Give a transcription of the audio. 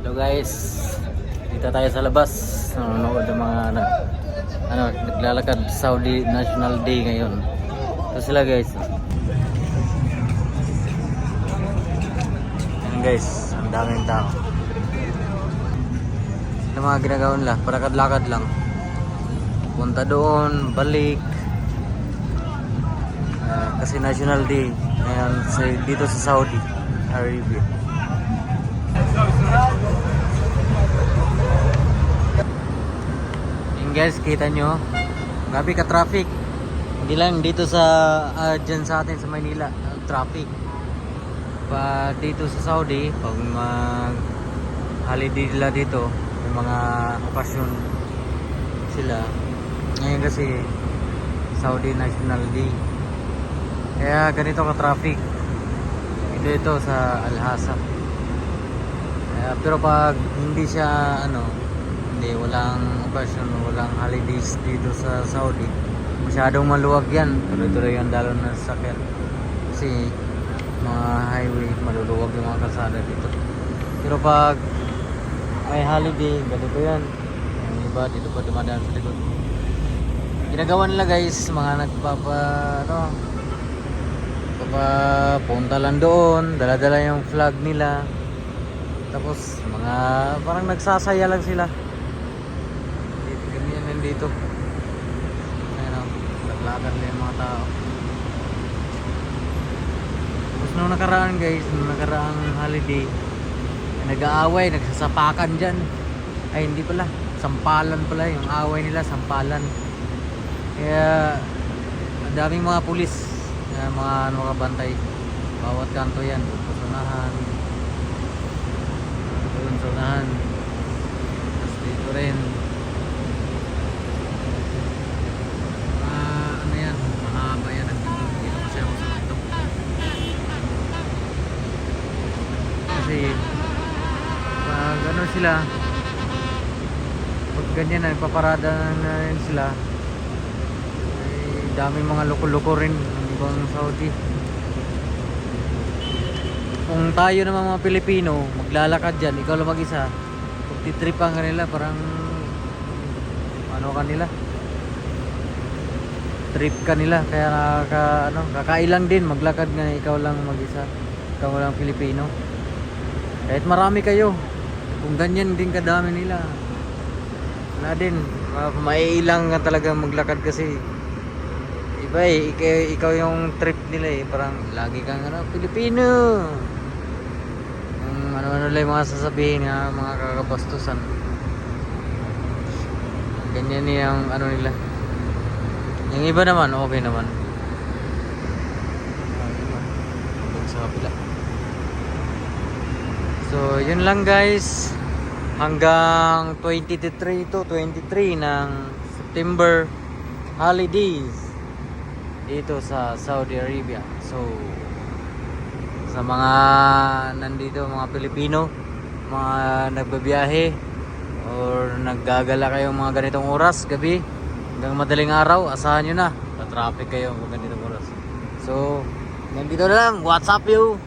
Hello guys, dito tayo sa labas. Nanonood ng mga naglalakad Saudi National Day ngayon. Ito sila guys. Ayan guys, ang daming tao. Ito mga ginagawa nila, palakad-lakad lang. Punta doon, balik. Kasi National Day ngayon dito sa Saudi Arabia. Yung guys, kita nyo grabe ka traffic, hindi lang dito sa dyan sa atin sa Maynila traffic pa dito sa Saudi pag mag holiday nila dito, may mga okasyon sila ngayon kasi Saudi National Day, kaya ganito ka traffic ito sa Al-Hasa. Pero pag hindi siya walang okasyon, walang holidays dito sa Saudi, masyadong maluwag yan, tuloy-tuloy yung dalo na sakyan kasi mga highway, maluluwag yung mga kalsada dito. Pero pag may holiday, ganito yan, yung iba dito pa dumadaan sa likod. Ginagawa nila guys, mga punta lang doon, dala-dala yung flag nila, tapos mga parang nagsasaya lang sila ganyan dito. Ayun o, naglagan lang yung mga tao. Tapos nung nakaraan guys, nung nakaraang holiday, nag-aaway, nagsasapakan dyan. Ay hindi pala, sampalan pala yung away nila, sampalan. Kaya ang daming mga pulis, mga kabantay bawat kanto yan, sunahan doon, sunahan, tapos dito rin yan, mahaba yan ang dito kasi ako sa laptop kasi pag sila, pag ganyan na ipaparada na rin sila, ay daming mga loko-loko rin ng ibang Saudi. Kung tayo naman mga Pilipino maglalakad dyan, ikaw lang mag-isa, pagtitripan ka nila, parang kanila, trip ka nila, kaya kakailang din maglakad nga ikaw lang mag-isa, ikaw lang Pilipino. Kahit marami kayo, kung ganyan din kadami nila, wala din, maiilang nga talaga maglakad kasi iba ikaw yung trip nila parang lagi kang Pilipino, ano lang yung mga sasabihin nga, mga kakabastusan, ganyan yung nila. Yung iba naman okay naman sa kapila. So yun lang guys, hanggang 23 ng September holidays dito sa Saudi Arabia. So sa mga nandito, mga Pilipino, mga nagbabiyahe or naggagala kayo mga ganitong oras, gabi hanggang madaling araw, asahan nyo na, pa-traffic kayo mga ganitong oras. So nandito na lang, what's up you?